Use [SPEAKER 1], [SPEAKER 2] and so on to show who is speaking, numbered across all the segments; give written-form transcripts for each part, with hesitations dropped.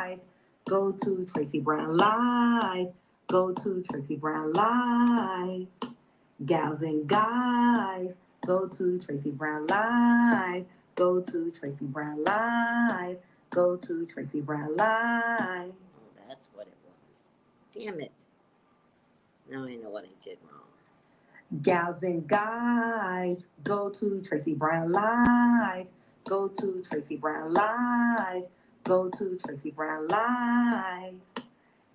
[SPEAKER 1] Live. Go to Tracey Brown Live. Go to Tracey Brown Live. Gals and guys, go to Tracey Brown Live. Go to Tracey Brown Live. Go to Tracey Brown Live.
[SPEAKER 2] Oh, that's what it was. Damn it. Now I know what I did wrong.
[SPEAKER 1] Gals and guys, go to Tracey Brown Live. Go to Tracey Brown Live. Go to Tracey Brown Live.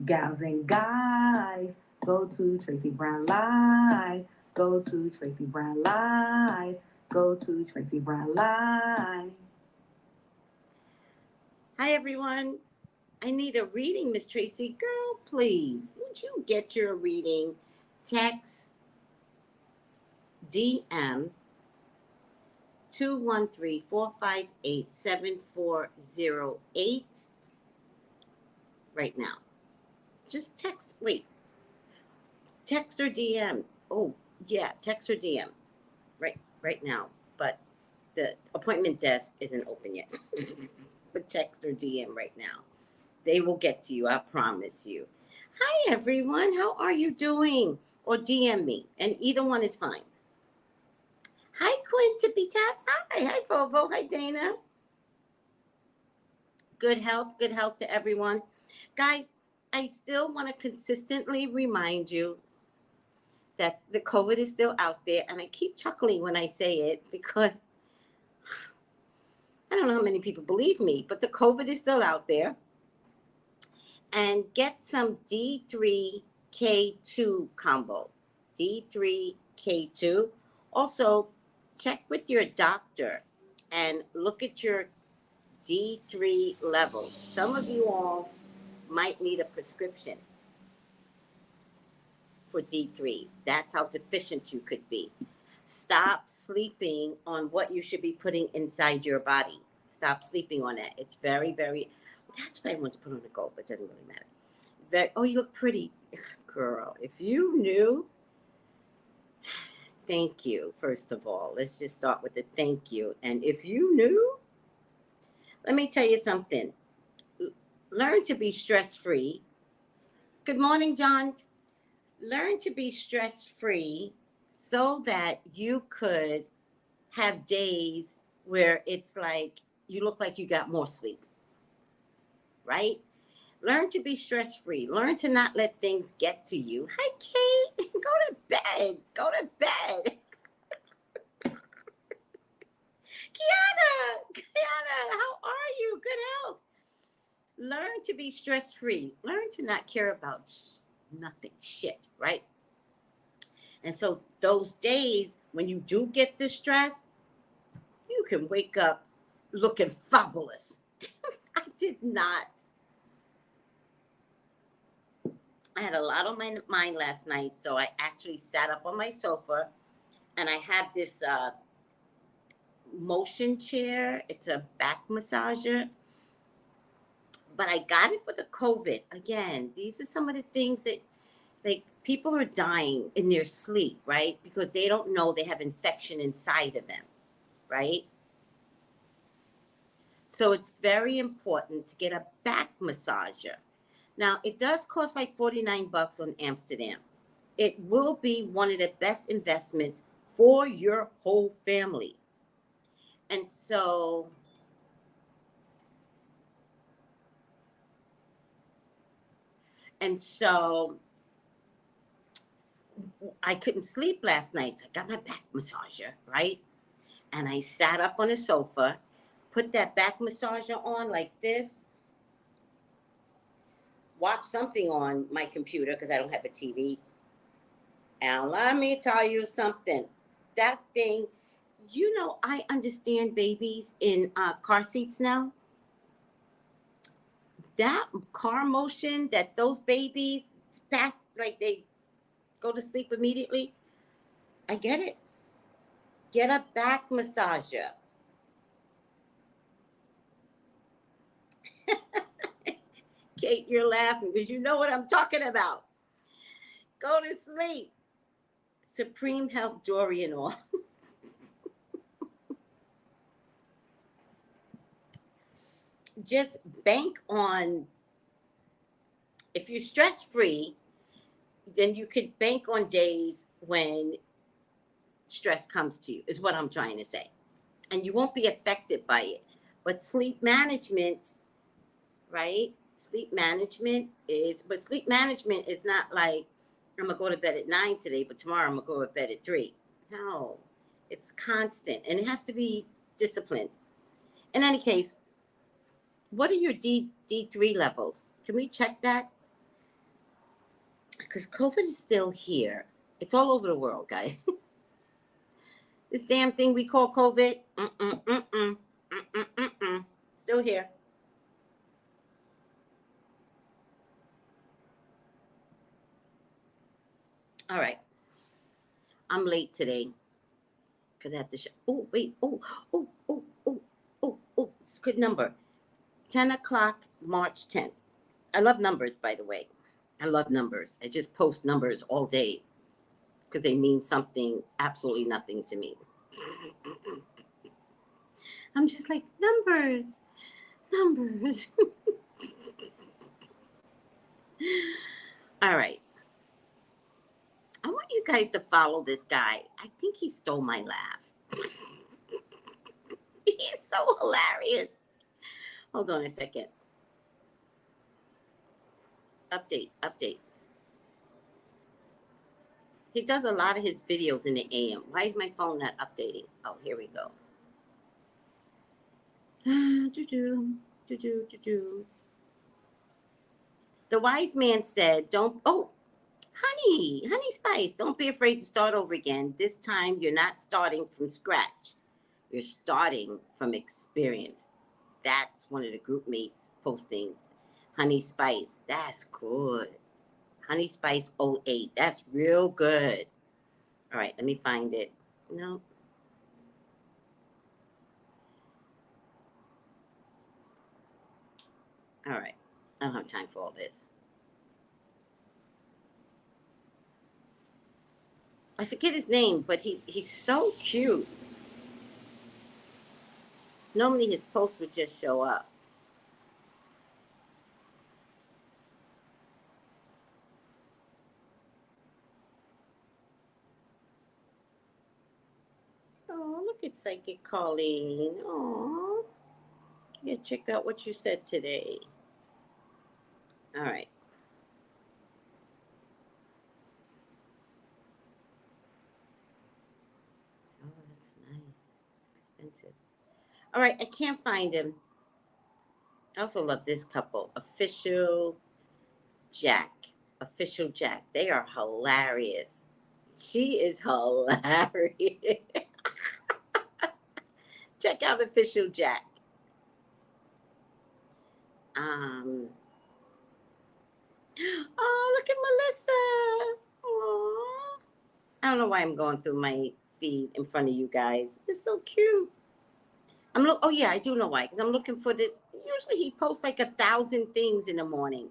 [SPEAKER 1] Gals and guys, go to Tracey Brown Live. Go to Tracey Brown Live. Go to Tracey Brown Live.
[SPEAKER 2] Hi, everyone. I need a reading, Miss Tracy. Girl, please, would you get your reading? Text DM 213-458-7408 right now. Just text, text or DM. Oh, yeah, text or DM right now. But the appointment desk isn't open yet. But text or DM right now. They will get to you, I promise you. Hi, everyone. How are you doing? Or DM me, and either one is fine. Hi, Quinn Tippy Taps. Hi, Vovo. Hi, Dana. Good health to everyone. Guys, I still want to consistently remind you that the COVID is still out there, and I keep chuckling when I say it because I don't know how many people believe me, but the COVID is still out there. And get some D3K2 combo. D3K2. Also, check with your doctor and look at your D3 levels. Some of you all might need a prescription for D3. That's how deficient you could be. Stop sleeping on what you should be putting inside your body. Stop sleeping on it. It's very, very, that's what I want to put on the go, but it doesn't really matter. Oh, you look pretty. Girl, if you knew, thank you, first of all. Let's just start with the thank you. And if you knew, let me tell you something. Learn to be stress-free. Good morning, John. Learn to be stress-free so that you could have days where it's like you look like you got more sleep, right? Learn to be stress-free. Learn to not let things get to you. Hi, Kate. Go to bed. Go to bed. Kiana, how are you? Good health. Learn to be stress-free. Learn to not care about nothing, shit, right? And so those days when you do get the stress, you can wake up looking fabulous. I did not. I had a lot on my mind last night, so I actually sat up on my sofa, and I have this motion chair. It's a back massager, but I got it for the COVID. Again, these are some of the things that, like, people are dying in their sleep, right? Because they don't know they have infection inside of them, right? So it's very important to get a back massager. Now, it does cost like $49 on Amsterdam. It will be one of the best investments for your whole family. And so I couldn't sleep last night. So I got my back massager, right? And I sat up on the sofa, put that back massager on like this, watch something on my computer because I don't have a TV. And let me tell you something. That thing, you know, I understand babies in car seats now. That car motion that those babies pass, like they go to sleep immediately. I get it. Get a back massager. Kate, you're laughing because you know what I'm talking about. Go to sleep. Supreme Health Dorian all. Just bank on If you're stress-free, then you could bank on days when stress comes to you, is what I'm trying to say. And you won't be affected by it. But sleep management, right? Sleep management is not like, I'm going to go to bed at 9 today, but tomorrow I'm going to go to bed at 3. No, it's constant. And it has to be disciplined. In any case, what are your D3 levels? Can we check that? Because COVID is still here. It's all over the world, guys. This damn thing we call COVID, still here. All right. I'm late today because I have to show. Oh, wait. Oh. It's a good number. 10 o'clock, March 10th. I love numbers, by the way. I love numbers. I just post numbers all day because they mean something, absolutely nothing to me. I'm just like, numbers. All right. I want you guys to follow this guy. I think he stole my laugh. He's so hilarious. Hold on a second. Update. He does a lot of his videos in the AM. Why is my phone not updating? Oh, here we go. The wise man said, honey spice, don't be afraid to start over again. This time you're not starting from scratch. You're starting from experience. That's one of the group mates postings. Honey spice, that's good. Honey spice 08, that's real good. All right, let me find it. No. All right, I don't have time for all this. I forget his name, but he's so cute. Normally his posts would just show up. Oh, look at Psychic Colleen. Oh, yeah, check out what you said today. All right. Oh, that's nice. It's expensive. All right, I can't find him. I also love this couple, Official Jack. They are hilarious. She is hilarious. Check out Official Jack. Oh, look at Melissa. Aww. I don't know why I'm going through my feed in front of you guys. It's so cute. Oh yeah, I do know why. Because I'm looking for this. Usually he posts like 1,000 things in the morning.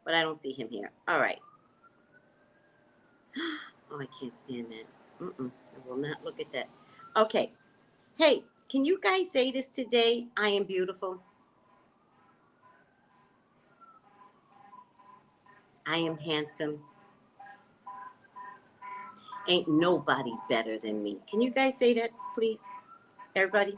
[SPEAKER 2] But I don't see him here. All right. Oh, I can't stand that. I will not look at that. Okay. Hey, can you guys say this today? I am beautiful. I am handsome. Ain't nobody better than me. Can you guys say that, please? Everybody?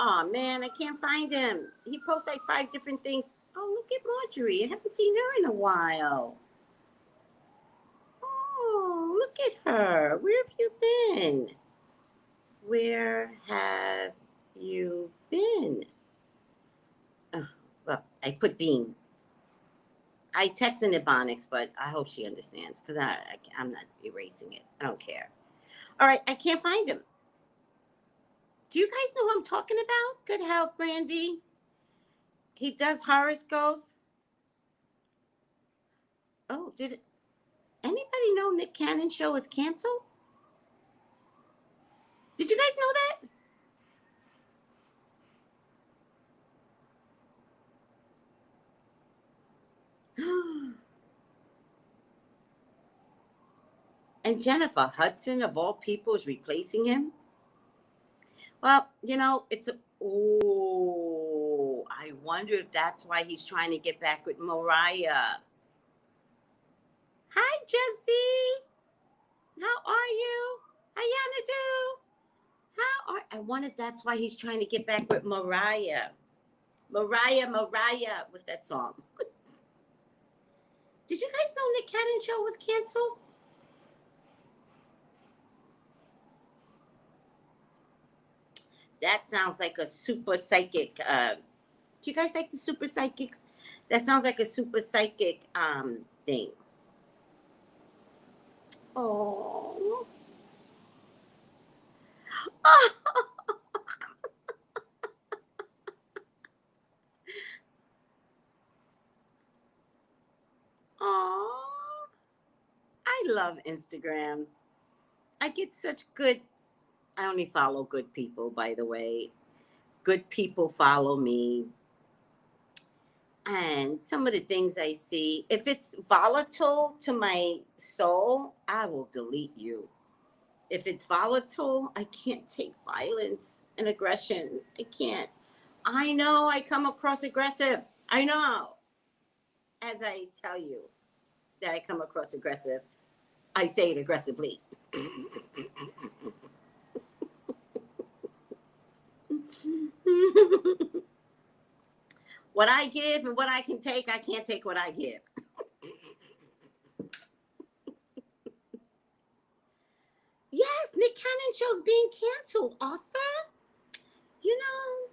[SPEAKER 2] Oh man, I can't find him. He posts like 5 different things. Oh, look at Marjorie. I haven't seen her in a while. Oh, look at her. Where have you been? Where have you been? Well, I put Bean. I text in Ebonics, but I hope she understands because I'm not erasing it. I don't care. All right, I can't find him. Do you guys know who I'm talking about? Good health, Brandy. He does horoscopes. Oh, did anybody know Nick Cannon's show is canceled? Did you guys know that? And Jennifer Hudson, of all people, is replacing him? Well, you know, oh, I wonder if that's why he's trying to get back with Mariah. Hi, Jessie. How are you? Ayana do. I wonder if that's why he's trying to get back with Mariah. Mariah. What's that song? Did you guys know Nick Cannon's show was canceled? That sounds like a super psychic. Do you guys like the super psychics? That sounds like a super psychic thing. Oh. Oh. I love Instagram. I get such good. I only follow good people, by the way. Good people follow me. And some of the things I see, if it's volatile to my soul, I will delete you. If it's volatile, I can't take violence and aggression. I can't. I know I come across aggressive. I know. As I tell you that I come across aggressive, I say it aggressively. What I give and what I can take, I can't take what I give. Yes, Nick Cannon show's being canceled, Arthur. You know,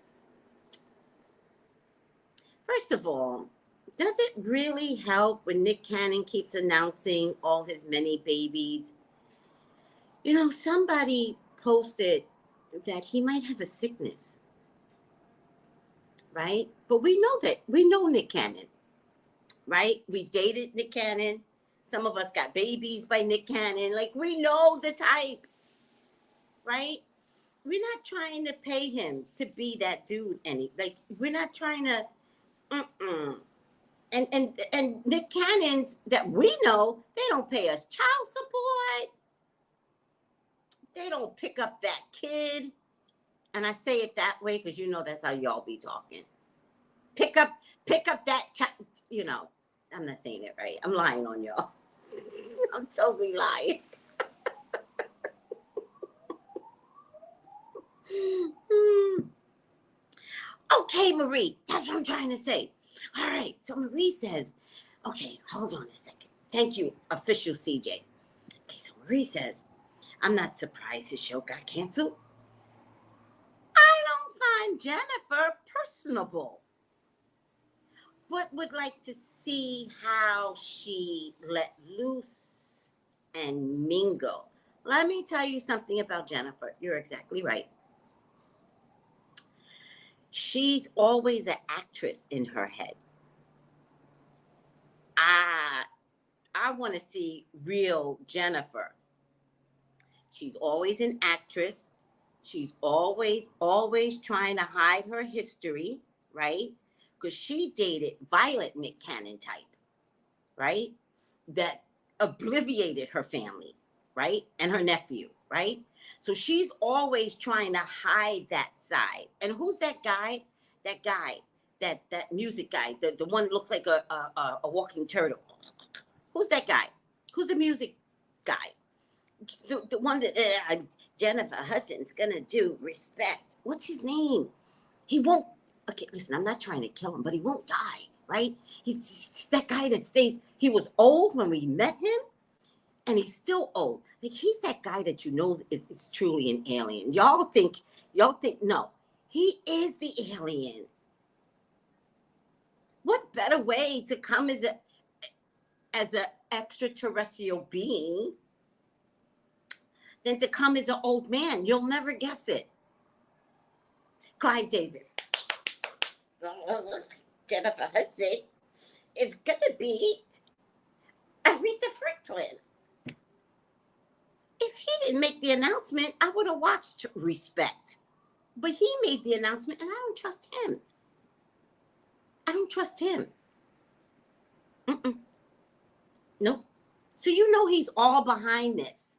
[SPEAKER 2] first of all, does it really help when Nick Cannon keeps announcing all his many babies? You know, somebody posted that he might have a sickness, right? But we know Nick Cannon, right? We dated Nick Cannon. Some of us got babies by Nick Cannon. Like, we know the type, right? We're not trying to pay him to be that dude we're not trying to and Nick Cannons that we know, they don't pay us child support. They don't pick up that kid. And I say it that way because you know that's how y'all be talking. Pick up that child, you know. I'm not saying it right. I'm lying on y'all. I'm totally lying. Okay, Marie, that's what I'm trying to say. All right, so Marie says, okay, hold on a second. Thank you, official CJ. Okay, so Marie says, I'm not surprised his show got canceled. I don't find Jennifer personable, but would like to see how she let loose and mingle. Let me tell you something about Jennifer. You're exactly right. She's always an actress in her head. I want to see real Jennifer. She's always an actress. She's always trying to hide her history, right? Because she dated Violet Nick Cannon type, right? That obliviated her family, right? And her nephew, right? So she's always trying to hide that side. And who's that guy? That music guy, the one that looks like a walking turtle. Who's that guy? Who's the music guy? The one that Jennifer Hudson's gonna do Respect. What's his name? He won't. Okay, listen, I'm not trying to kill him, but he won't die, right? He's that guy that stays. He was old when we met him, and he's still old. Like, he's that guy that you know is truly an alien. Y'all think no, he is the alien. What better way to come as a extraterrestrial being than to come as an old man? You'll never guess it. Clive Davis. Jennifer Hudson is gonna be Aretha Franklin. If he didn't make the announcement, I would have watched Respect. But he made the announcement, and I don't trust him. I don't trust him. Nope. So you know he's all behind this.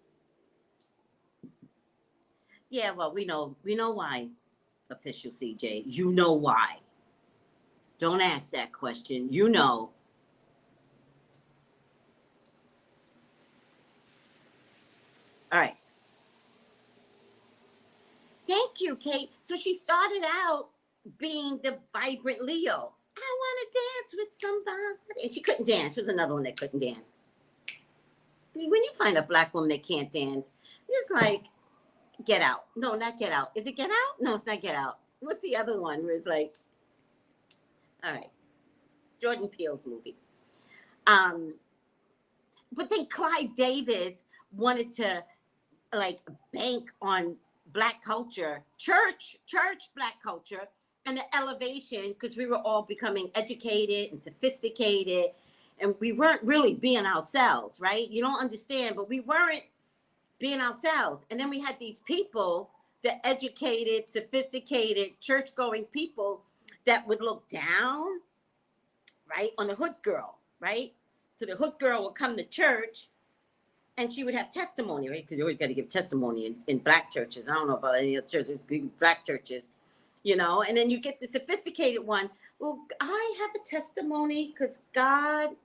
[SPEAKER 2] Yeah, well, we know why, official CJ. You know why. Don't ask that question. You know. All right. Thank you, Kate. So she started out being the vibrant Leo. I want to dance with somebody. And she couldn't dance. She was another one that couldn't dance. When you find a black woman that can't dance, it's like, Get Out. No, not Get Out. Is it Get Out? No, it's not Get Out. What's the other one where it's like, all right, Jordan Peele's movie. But then Clive Davis wanted to like bank on black culture, church black culture, and the elevation, because we were all becoming educated and sophisticated, and we weren't really being ourselves, right? You don't understand, but we weren't being ourselves. And then we had these people, the educated, sophisticated, church-going people that would look down, right, on the hood girl, right? So the hood girl would come to church and she would have testimony, right? Because you always got to give testimony in black churches. I don't know about any other churches, black churches, you know. And then you get the sophisticated one. Well, I have a testimony because God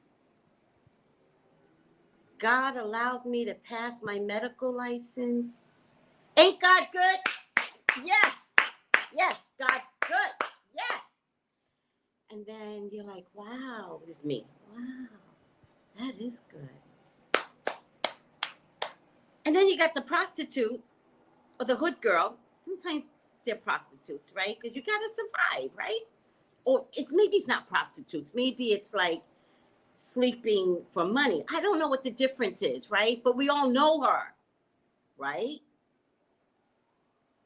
[SPEAKER 2] allowed me to pass my medical license. Ain't God good? Yes. Yes, God's good. Yes. And then you're like, wow, this is me. Wow, that is good. And then you got the prostitute or the hood girl. Sometimes they're prostitutes, right? Because you got to survive, right? Or maybe it's not prostitutes. Maybe it's like sleeping for money. I don't know what the difference is, right? But we all know her, right?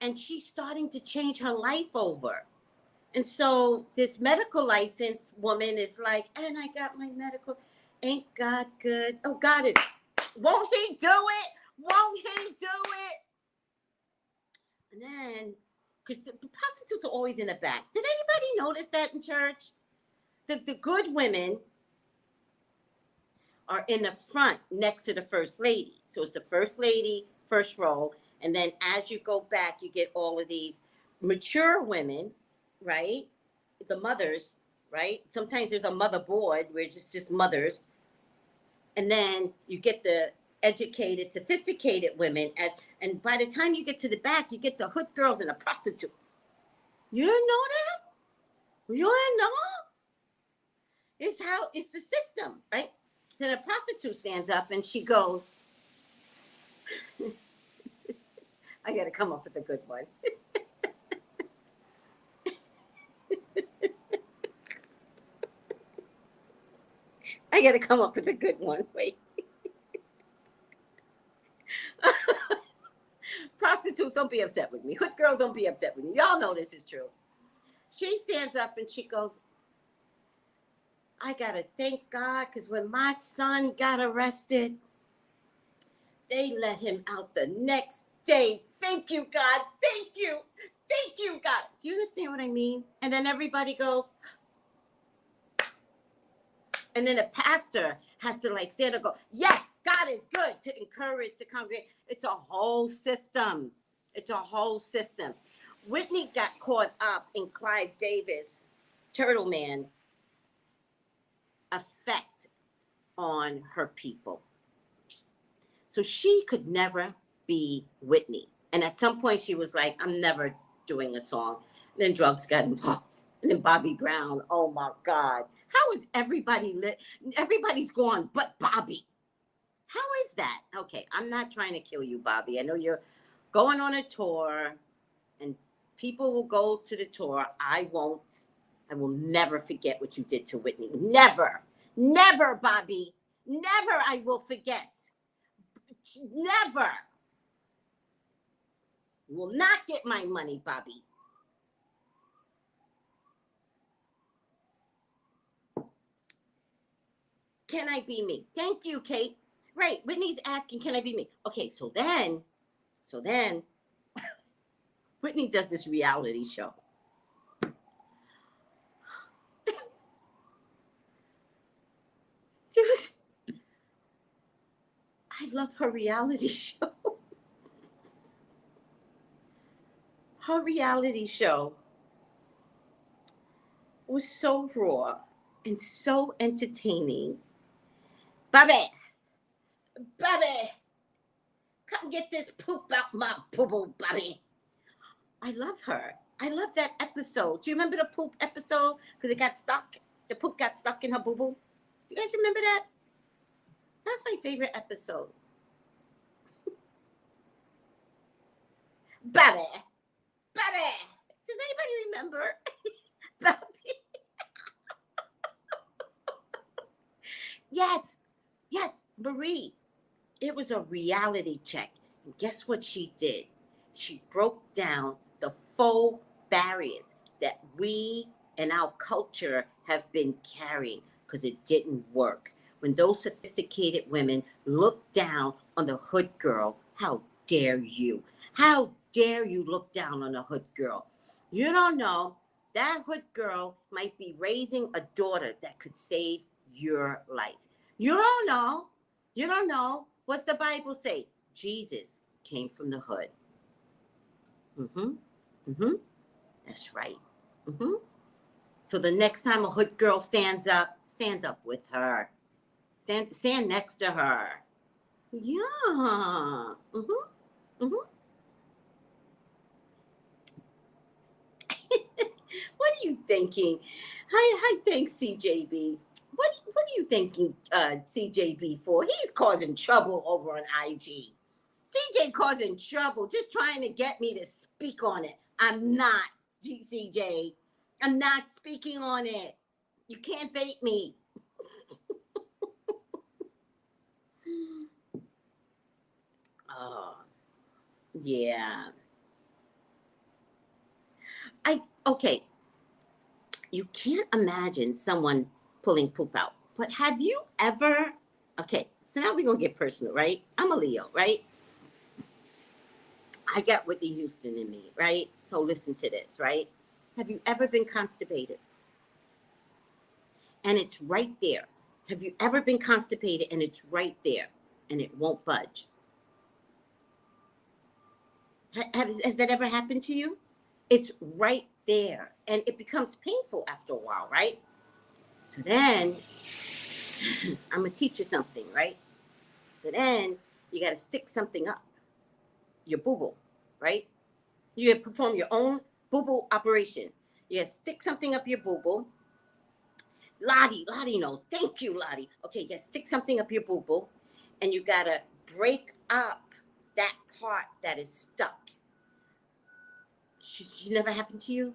[SPEAKER 2] And she's starting to change her life over. And so this medical license woman is like, and I got my medical. Ain't God good? Oh, God is, won't he do it? Won't he do it? And then, because the prostitutes are always in the back. Did anybody notice that in church? The good women are in the front next to the first lady. So it's the first lady, first row. And then as you go back, you get all of these mature women, right? The mothers, right? Sometimes there's a mother board where it's just mothers. And then you get the educated, sophisticated women. And by the time you get to the back, you get the hood girls and the prostitutes. You didn't know that? You didn't know? It's the system, right? So the prostitute stands up and she goes, I got to come up with a good one. I got to come up with a good one. Wait. Prostitutes, don't be upset with me. Hood girls, don't be upset with me. Y'all know this is true. She stands up and she goes, I got to thank God because when my son got arrested, they let him out the next day. Thank you, God. Thank you. Thank you, God. Do you understand what I mean? And then everybody goes, and then the pastor has to like stand and go, yes, God is good, to encourage the congregation. It's a whole system. It's a whole system. Whitney got caught up in Clive Davis, Turtle Man, effect on her people. So she could never be Whitney. And at some point she was like, I'm never doing a song. And then drugs got involved. And then Bobby Brown, oh my God. How is everybody lit? Everybody's gone but Bobby. How is that? Okay, I'm not trying to kill you, Bobby. I know you're going on a tour and people will go to the tour. I won't. I will never forget what you did to Whitney. Never. Never, Bobby. Never I will forget. Never. You will not get my money, Bobby. Can I be me? Thank you, Kate. Right, Whitney's asking, can I be me? Okay, so then, Whitney does this reality show. Dude, I love her reality show. her reality show was so raw and so entertaining. Bobby, Bobby, come get this poop out my boo-boo, Bobby. I love her. I love that episode. Do you remember the poop episode? Because it got stuck. The poop got stuck in her boo-boo. You guys remember that? That's my favorite episode. Bobby, Bobby. Does anybody remember? Bobby. Yes, Marie. It was a reality check. And guess what she did? She broke down the 4 barriers that we and our culture have been carrying because it didn't work. When those sophisticated women look down on the hood girl, how dare you? How dare you look down on a hood girl? You don't know. That hood girl might be raising a daughter that could save your life. You don't know. You don't know. What's the Bible say? Jesus came from the hood. That's right. So the next time a hood girl stands up with her. Stand next to her. Yeah. What are you thinking? Hi, thanks, CJB. What are you thinking, CJB for? He's causing trouble over on IG. CJ causing trouble, just trying to get me to speak on it. I'm not, CJ. I'm not speaking on it. You can't bait me. Oh, yeah. Okay. You can't imagine someone pulling poop out. But have you ever, okay, so now we're going to get personal, right? I'm a Leo, right? I got Whitney Houston in me, right? So listen to this, right? Have you ever been constipated? And it's right there. Have you ever been constipated and it's right there and it won't budge? Has that ever happened to you? It's right there and it becomes painful after a while, right? So then, I'm going to teach you something, right? So then you got to stick something up your boo-boo, right? You perform your own boo-boo operation. You stick something up your boo-boo. Lottie knows. Thank you, Lottie. Okay, you stick something up your boo-boo, and you got to break up that part that is stuck. Should never happen to you?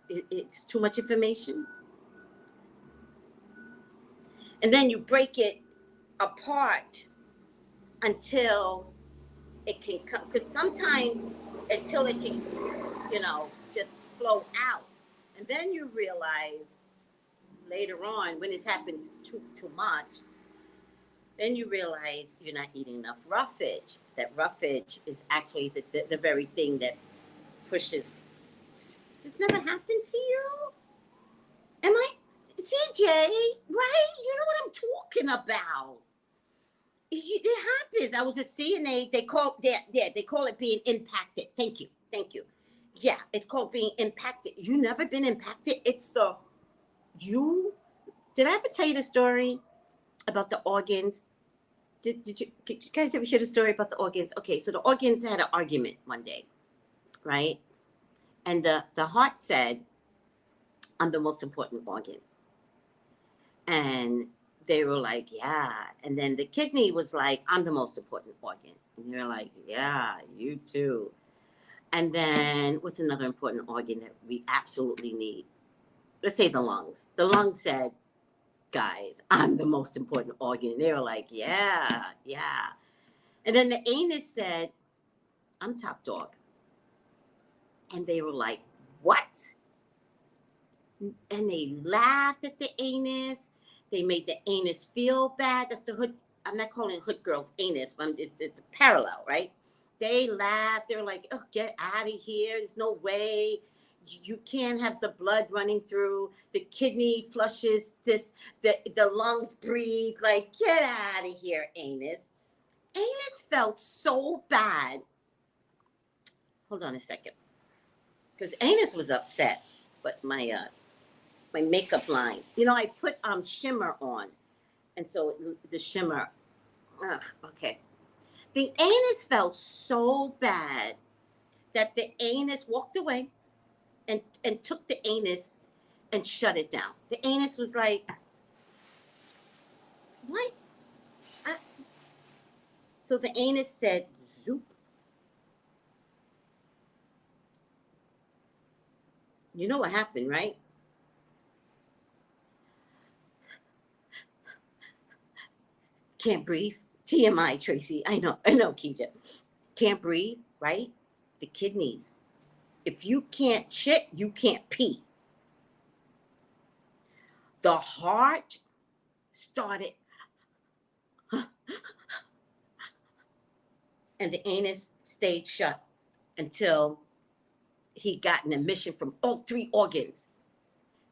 [SPEAKER 2] It's too much information. And then you break it apart until it can come, because sometimes until it can, just flow out. And then you realize later on when this happens too much, then you realize you're not eating enough roughage. That roughage is actually the very thing that pushes. This never happened to you? Am I, CJ, right? You know what I'm talking about. It happens. I was a CNA. They call it being impacted. Thank you. Yeah, it's called being impacted. You never been impacted. It's did I ever tell you the story about the organs? Did you guys ever hear the story about the organs? Okay, so the organs had an argument one day, right? And the heart said, I'm the most important organ. And they were like, yeah. And then the kidney was like, I'm the most important organ. And they were like, yeah, you too. And then what's another important organ that we absolutely need? Let's say the lungs. The lungs said, guys, I'm the most important organ. And they were like, yeah. And then the anus said, I'm top dog. And they were like, what? And they laughed at the anus. They made the anus feel bad. That's the hood. I'm not calling hood girls anus, but it's the parallel, right? They laughed. They were like, oh, get out of here. There's no way. You can't have the blood running through. The kidney flushes this. The lungs breathe. Like, get out of here, anus. Anus felt so bad. Hold on a second. because Anus was upset, but my makeup line, you know, I put shimmer on, and so the shimmer, okay. The Anus felt so bad that the Anus walked away and took the Anus and shut it down. The Anus was like, what? So the Anus said, zoop. You know what happened, right? Can't breathe. TMI, Tracy. I know, Keija. Can't breathe, right? The kidneys. If you can't shit, you can't pee. The heart started, and the Anus stayed shut until he got an admission from all three organs.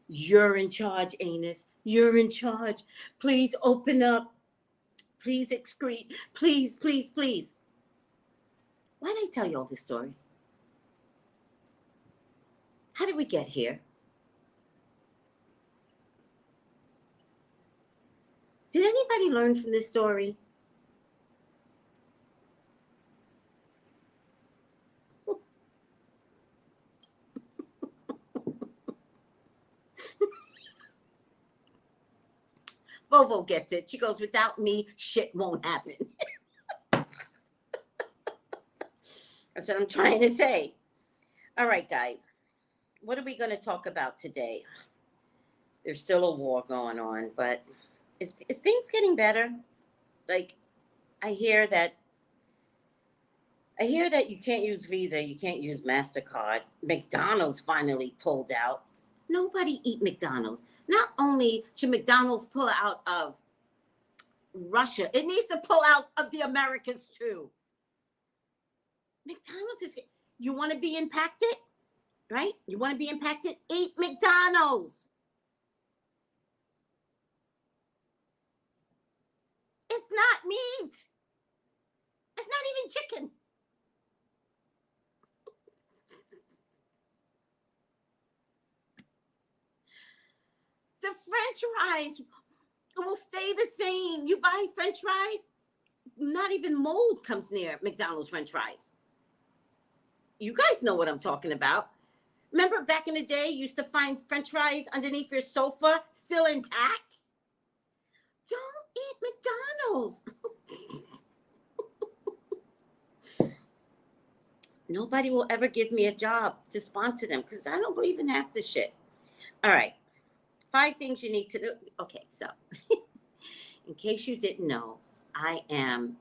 [SPEAKER 2] You're in charge, Anus. You're in charge. Please open up. Please excrete. Please, please, please. Why did I tell you all this story? How did we get here? Did anybody learn from this story? Vovo gets it. She goes, without me, shit won't happen. That's what I'm trying to say. All right, guys. What are we going to talk about today? There's still a war going on, but is things getting better? Like, I hear that you can't use Visa, you can't use MasterCard. McDonald's finally pulled out. Nobody eat McDonald's. Not only should McDonald's pull out of Russia, it needs to pull out of the Americans too. McDonald's is, you want to be impacted, right? You want to be impacted? Eat McDonald's. It's not meat. It's not even chicken. The French fries will stay the same. You buy French fries, not even mold comes near McDonald's French fries. You guys know what I'm talking about. Remember back in the day, you used to find French fries underneath your sofa, still intact? Don't eat McDonald's. Nobody will ever give me a job to sponsor them because I don't believe in half the shit. All right. 5 things you need to do. Okay, so in case you didn't know, I am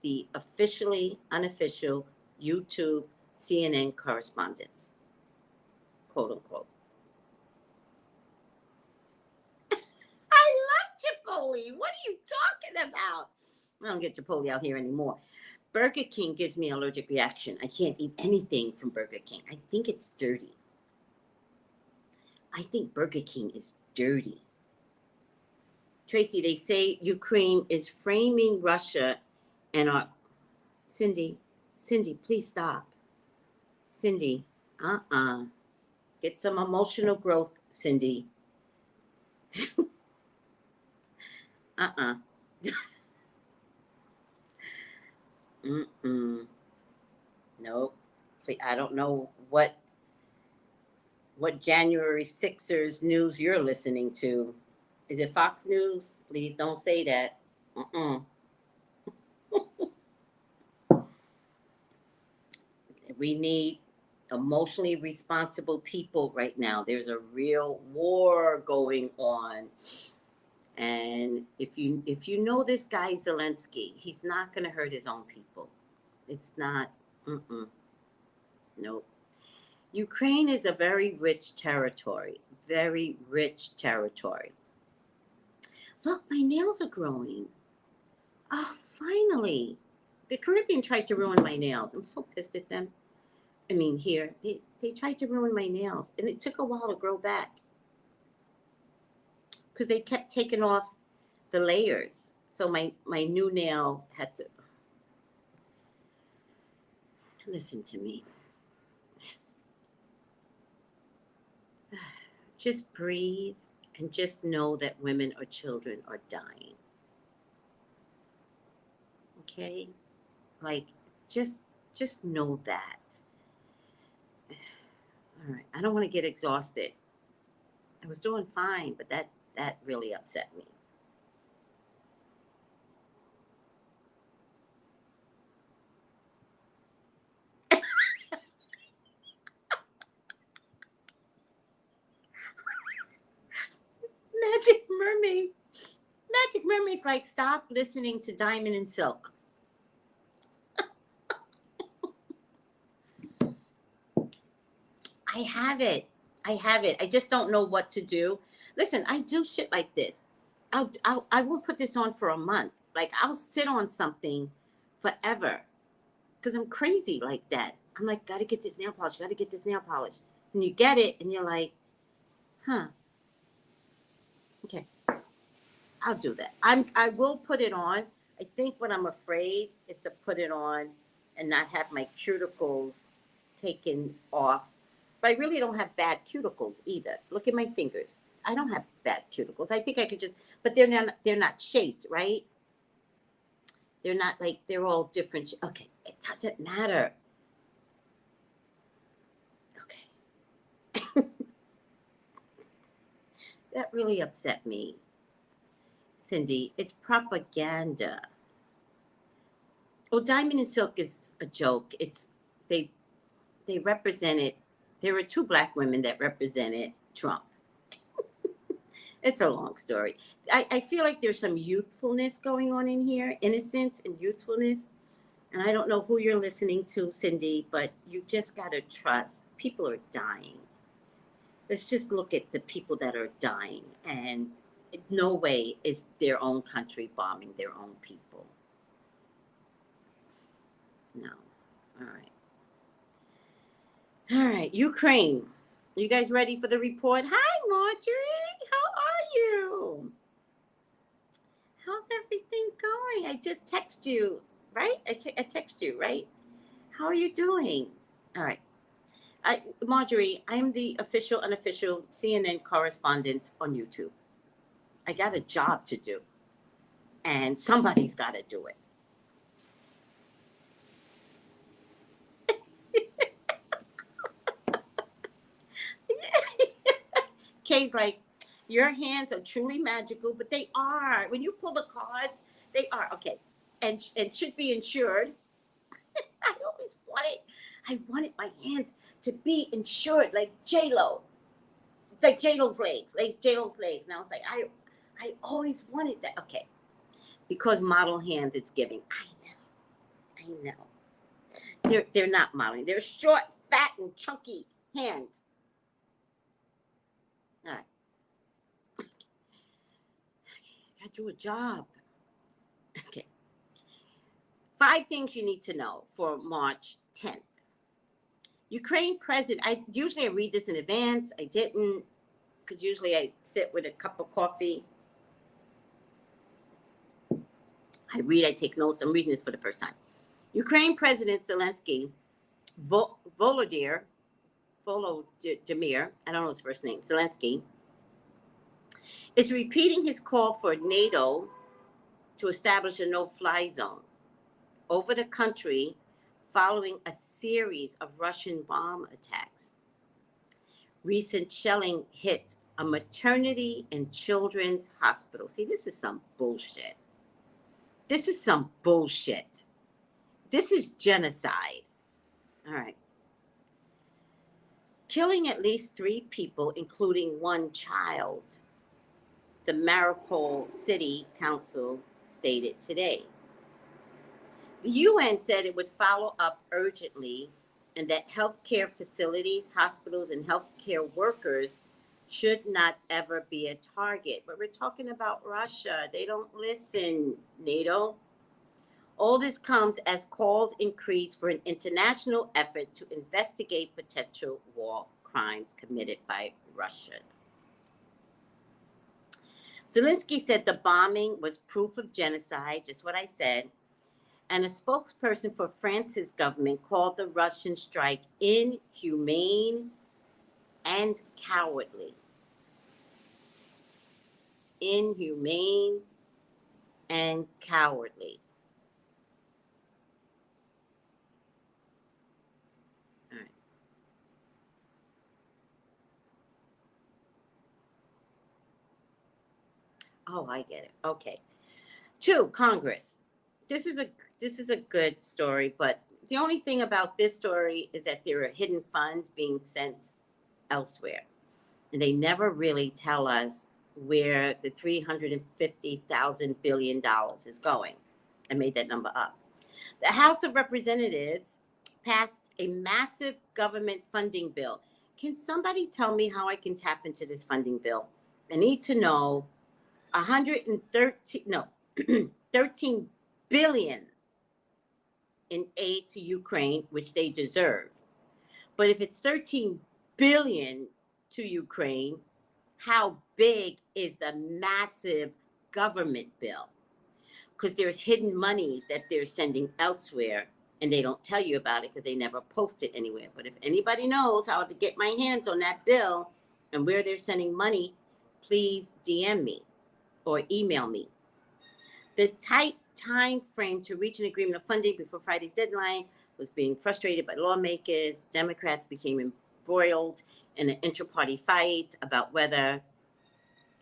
[SPEAKER 2] the officially unofficial YouTube CNN correspondent, quote unquote. I love Chipotle. What are you talking about? I don't get Chipotle out here anymore. Burger King gives me an allergic reaction. I can't eat anything from Burger King. I think it's dirty. I think Burger King is dirty. Tracy, they say Ukraine is framing Russia and our... Cindy, please stop. Cindy, Get some emotional growth, Cindy. Nope. I don't know what January 6ers news you're listening to. Is it Fox News? Please don't say that. We need emotionally responsible people right now. There's a real war going on. And if you know this guy Zelensky, he's not going to hurt his own people. It's not. Nope. Ukraine is a very rich territory. Very rich territory. Look, my nails are growing. Oh, finally. The Caribbean tried to ruin my nails. I'm so pissed at them. I mean, here, they tried to ruin my nails. And it took a while to grow back. Because they kept taking off the layers. So my new nail had to... Listen to me. Just breathe and just know that women or children are dying. Okay? Like, just know that. All right. I don't want to get exhausted. I was doing fine, but that really upset me. Magic Mermaid. Magic Mermaid's like, stop listening to Diamond and Silk. I have it. I just don't know what to do. Listen, I do shit like this. I will put this on for a month. Like, I'll sit on something forever because I'm crazy like that. I'm like, gotta get this nail polish, gotta get this nail polish. And you get it and you're like, huh. Okay. I'll do that. I will put it on. I think what I'm afraid is to put it on and not have my cuticles taken off. But I really don't have bad cuticles either. Look at my fingers. I don't have bad cuticles. I think I could just, but they're not shaped, right? They're not like, they're all different. Okay, it doesn't matter. Okay. That really upset me. Cindy, it's propaganda. Oh, Diamond and Silk is a joke. It's they represented. There were two black women that represented Trump. It's a long story. I feel like there's some youthfulness going on in here, innocence and youthfulness. And I don't know who you're listening to, Cindy, but you just gotta trust. People are dying. Let's just look at the people that are dying, and no way is their own country bombing their own people. No. All right. Ukraine. You guys ready for the report? Hi, Marjorie. How are you? How's everything going? I just text you, right? I text you, right? How are you doing? All right. Marjorie, I'm the official, unofficial CNN correspondent on YouTube. I got a job to do, and somebody's got to do it. Kay's like, your hands are truly magical, but they are. When you pull the cards, they are. Okay. And should be insured. I wanted my hands to be insured like J-Lo. Like J-Lo's legs. And I was like, I always wanted that. Okay. Because model hands, it's giving. I know. They're not modeling. They're short, fat, and chunky hands. All right. I gotta do a job. Okay. 5 things you need to know for March 10th. Ukraine president, I usually read this in advance. I didn't, because usually I sit with a cup of coffee. I read, I take notes. I'm reading this for the first time. Ukraine President Zelensky, Volodymyr, I don't know his first name, Zelensky, is repeating his call for NATO to establish a no-fly zone over the country following a series of Russian bomb attacks. Recent shelling hit a maternity and children's hospital. See, this is some bullshit. This is genocide. All right. Killing at least 3 people, including 1 child, the Mariupol City Council stated today. The UN said it would follow up urgently and that healthcare facilities, hospitals, and healthcare workers should not ever be a target. But we're talking about Russia. They don't listen, NATO. All this comes as calls increase for an international effort to investigate potential war crimes committed by Russia. Zelensky said the bombing was proof of genocide, just what I said, and a spokesperson for France's government called the Russian strike inhumane and cowardly. inhumane and cowardly. All right. Oh, I get it. Okay. 2, Congress. This is a good story, but the only thing about this story is that there are hidden funds being sent elsewhere. And they never really tell us where the $350,000 billion is going. I made that number up. The House of Representatives passed a massive government funding bill. Can somebody tell me how I can tap into this funding bill? I need to know 13 billion in aid to Ukraine, which they deserve. But if it's 13 billion to Ukraine, how big is the massive government bill? Because there's hidden monies that they're sending elsewhere, and they don't tell you about it because they never post it anywhere. But if anybody knows how to get my hands on that bill and where they're sending money, please DM me or email me. The tight time frame to reach an agreement of funding before Friday's deadline was being frustrated by lawmakers. Democrats became embroiled in an inter-party fight about whether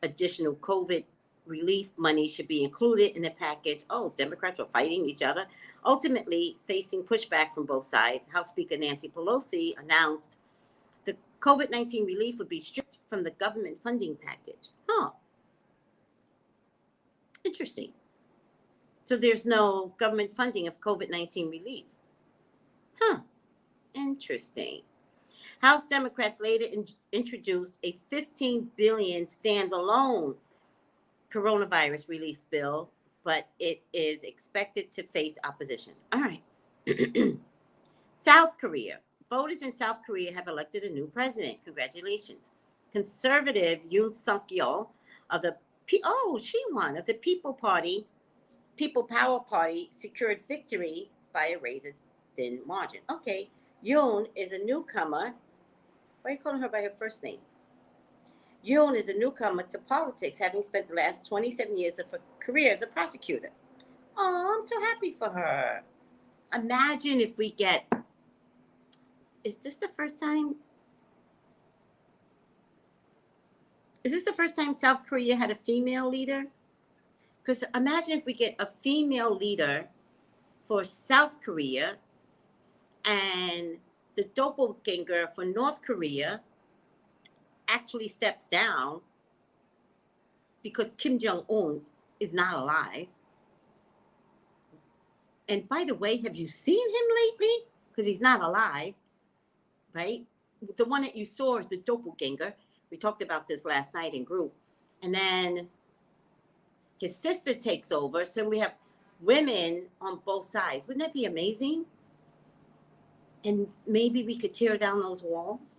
[SPEAKER 2] additional COVID relief money should be included in the package. Oh, Democrats were fighting each other. Ultimately, facing pushback from both sides, House Speaker Nancy Pelosi announced the COVID-19 relief would be stripped from the government funding package. Interesting. So there's no government funding of COVID-19 relief. Interesting. House Democrats later introduced a $15 billion standalone coronavirus relief bill, but it is expected to face opposition. All right. South Korea. Voters in South Korea have elected a new president. Congratulations. Conservative Yoon Suk-yeol of the of the People Power Party secured victory by a razor-thin margin. Okay. Yoon is a newcomer. Why are you calling her by her first name? Yoon is a newcomer to politics, having spent the last 27 years of her career as a prosecutor. Oh, I'm so happy for her. Imagine if we get... Is this the first time South Korea had a female leader? Because imagine if we get a female leader for South Korea and the doppelganger for North Korea actually steps down because Kim Jong-un is not alive. And by the way, have you seen him lately? Because he's not alive, right? The one that you saw is the doppelganger. We talked about this last night in group. And then his sister takes over. So we have women on both sides. Wouldn't that be amazing? And maybe we could tear down those walls.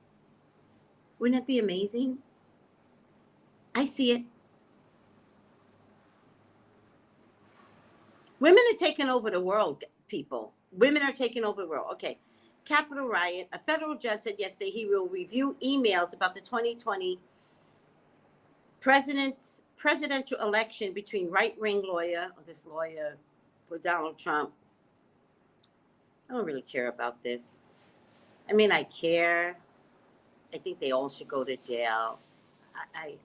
[SPEAKER 2] Wouldn't it be amazing? I see it. Women are taking over the world, people. Women are taking over the world. Okay. Capitol riot. A federal judge said yesterday he will review emails about the 2020 presidential election between right-wing lawyer for Donald Trump. I don't really care about this. I mean, I care. I think they all should go to jail.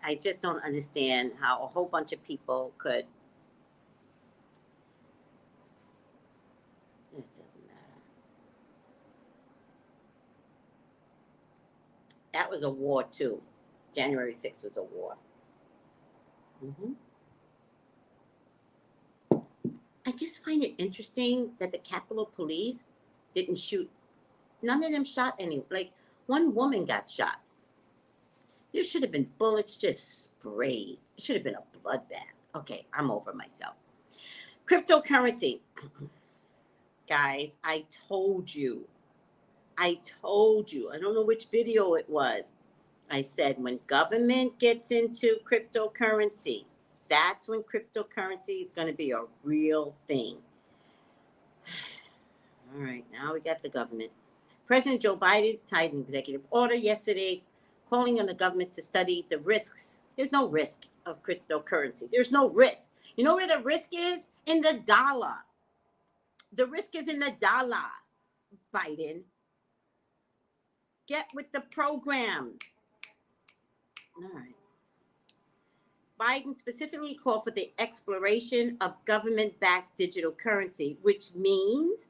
[SPEAKER 2] I just don't understand how a whole bunch of people could. It doesn't matter. That was a war too. January 6th was a war. I just find it interesting that the Capitol Police didn't shoot. None of them shot any. Like, one woman got shot. There should have been bullets just sprayed. It should have been a bloodbath. Okay, I'm over myself. Cryptocurrency. Guys, I told you. I don't know which video it was. I said when government gets into cryptocurrency, that's when cryptocurrency is going to be a real thing. All right, now we got the government. President Joe Biden signed an executive order yesterday calling on the government to study the risks. There's no risk of cryptocurrency. There's no risk. You know where the risk is? In the dollar. The risk is in the dollar, Biden. Get with the program. All right. Biden specifically called for the exploration of government-backed digital currency, which means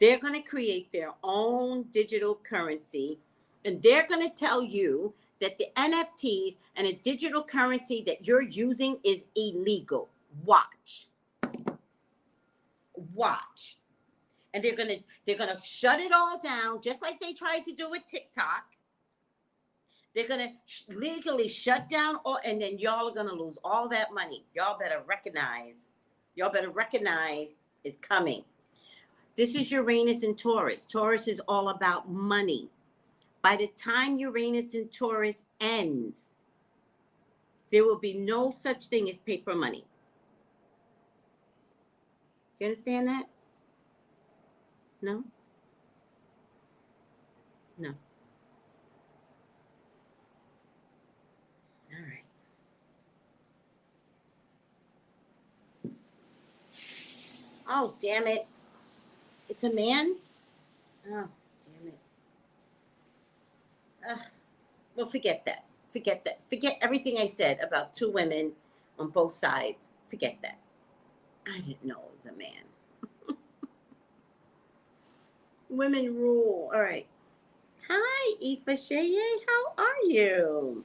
[SPEAKER 2] they're going to create their own digital currency, and they're going to tell you that the NFTs and a digital currency that you're using is illegal. Watch. And they're gonna shut it all down, just like they tried to do with TikTok. They're gonna legally shut down all, and then y'all are gonna lose all that money. Y'all better recognize it's coming. This is Uranus and Taurus. Taurus is all about money. By the time Uranus and Taurus ends, there will be no such thing as paper money. You understand that? No? No. All right. Oh, damn it. It's a man? Oh, damn it. Well, forget that. Forget that. Forget everything I said about two women on both sides. Forget that. I didn't know it was a man. Women rule. All right. Hi, Aoife Sheye. How are you?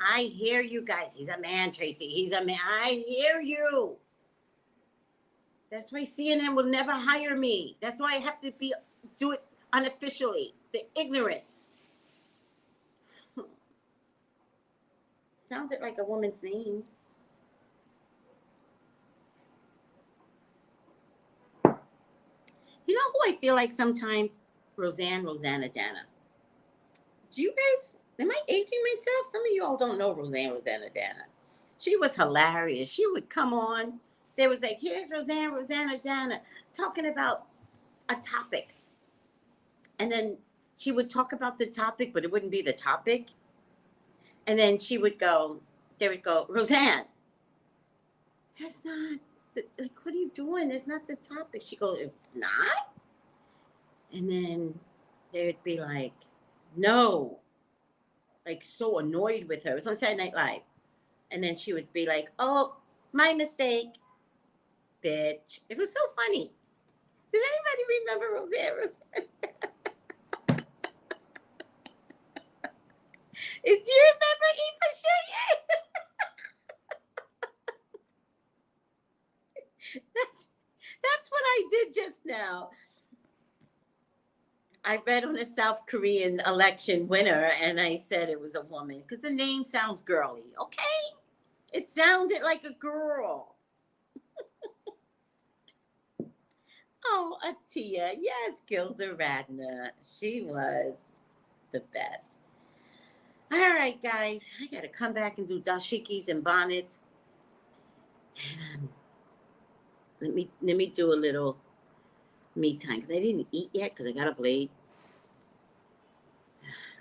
[SPEAKER 2] I hear you guys. He's a man, Tracy. He's a man. I hear you. That's why CNN will never hire me. That's why I have to do it unofficially. The ignorance. Sounded like a woman's name. You know who I feel like sometimes? Rosanna Dana. Do you guys, am I aging myself? Some of you all don't know Rosanna Dana. She was hilarious. She would come on. There was like, here's Rosanna Dana talking about a topic. And then she would talk about the topic, but it wouldn't be the topic. And then she would go, they would go, Roseanne, that's not, like, what are you doing? That's not the topic. She goes, it's not? And then they'd be like, no. Like, so annoyed with her. It was on Saturday Night Live. And then she would be like, oh, my mistake, bitch. It was so funny. Does anybody remember Roseanne? Do you remember Aoife Sheye? That's what I did just now. I read on a South Korean election winner, and I said it was a woman because the name sounds girly. Okay, it sounded like a girl. Oh, Atia, yes, Gilda Radner. She was the best. All right, guys, I gotta come back and do dashikis and bonnets. Let me do a little me time because I didn't eat yet because I got up late.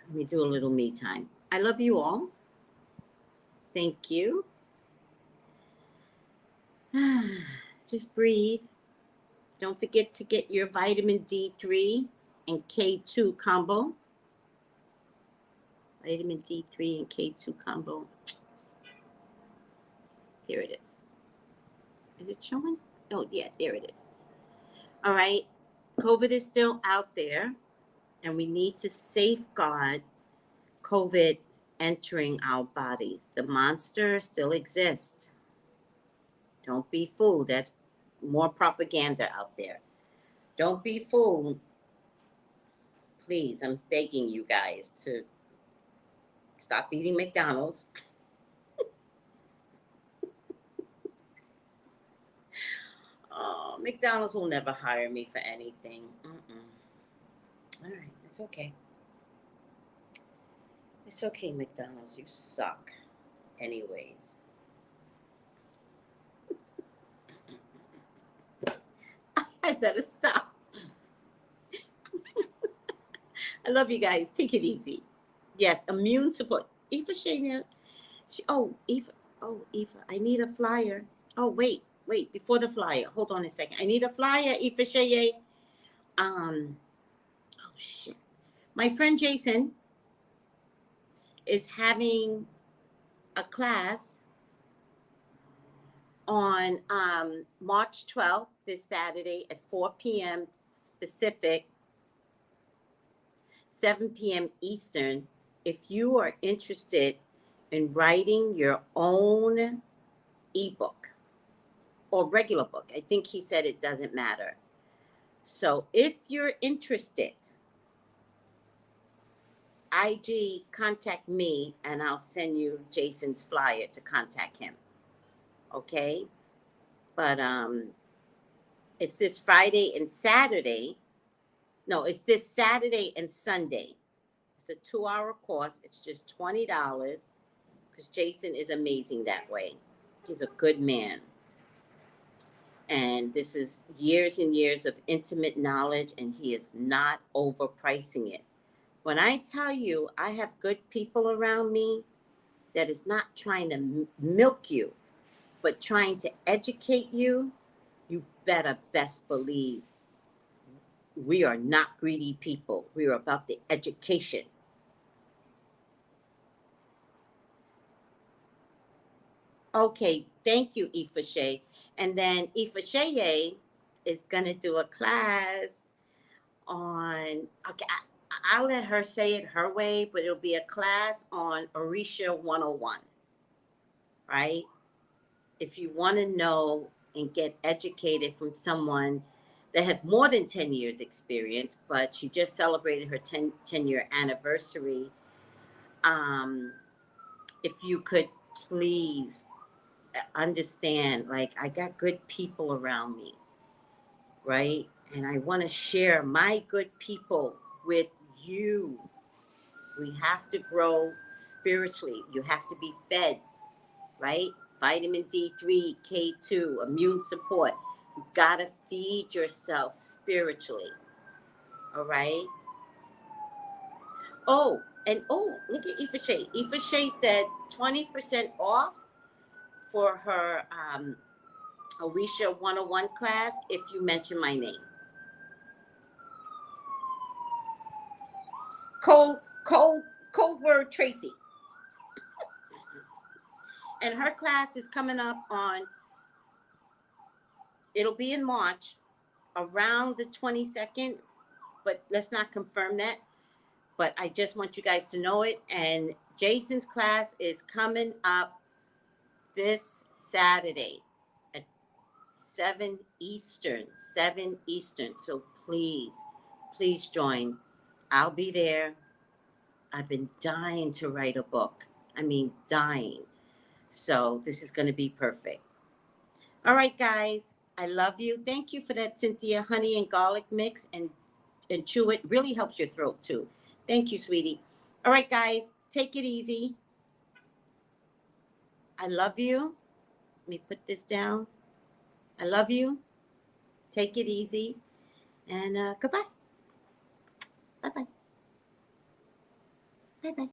[SPEAKER 2] Let me do a little me time. I love you all. Thank you. Just breathe. Don't forget to get your vitamin D3 and K2 combo. Vitamin D3 and K2 combo. There it is. Is it showing? Oh, yeah, there it is. All right. COVID is still out there, and we need to safeguard COVID entering our bodies. The monster still exists. Don't be fooled. That's more propaganda out there. Don't be fooled. Please, I'm begging you guys to stop eating McDonald's. Oh, McDonald's will never hire me for anything. All right, it's okay. It's okay, McDonald's. You suck. Anyways. I better stop. I love you guys. Take it easy. Yes, immune support. Eva Shania. Eva, I need a flyer. Oh, wait. Before the flyer. Hold on a second. I need a flyer, Eva Shania. Oh, shit. My friend Jason is having a class on March 12th, this Saturday at 4 p.m. Pacific, 7 p.m. Eastern. If you are interested in writing your own ebook or regular book, I think he said it doesn't matter. So if you're interested, IG contact me and I'll send you Jason's flyer to contact him. Okay? But it's this Friday and Saturday. No, it's this Saturday and Sunday. It's a 2-hour course. It's just $20 because Jason is amazing that way. He's a good man. And this is years and years of intimate knowledge, and he is not overpricing it. When I tell you I have good people around me that is not trying to milk you, but trying to educate you, you better best believe we are not greedy people. We are about the education. Okay, thank you, Ifashe. And then Ifashe is going to do a class on, okay, I'll let her say it her way, but it'll be a class on Orisha 101, right? If you want to know and get educated from someone that has more than 10 years experience, but she just celebrated her 10-year anniversary, if you could please understand, like, I got good people around me, right? And I want to share my good people with you. We have to grow spiritually. You have to be fed, right? Vitamin D3, K2, immune support. You gotta feed yourself spiritually. All right. Oh, look at Ifashe. Ifashe said 20% off for her Orisha 101 class if you mention my name. Cold word Tracy. And her class is coming up on, it'll be in March, around the 22nd, but let's not confirm that. But I just want you guys to know it. And Jason's class is coming up this Saturday at 7 Eastern. So please join. I'll be there. I've been dying to write a book. I mean, dying. So this is going to be perfect. All right, guys. I love you. Thank you for that, Cynthia. Honey and garlic mix and chew it. Really helps your throat, too. Thank you, sweetie. All right, guys. Take it easy. I love you. Let me put this down. I love you. Take it easy. And goodbye. Bye-bye. Bye-bye.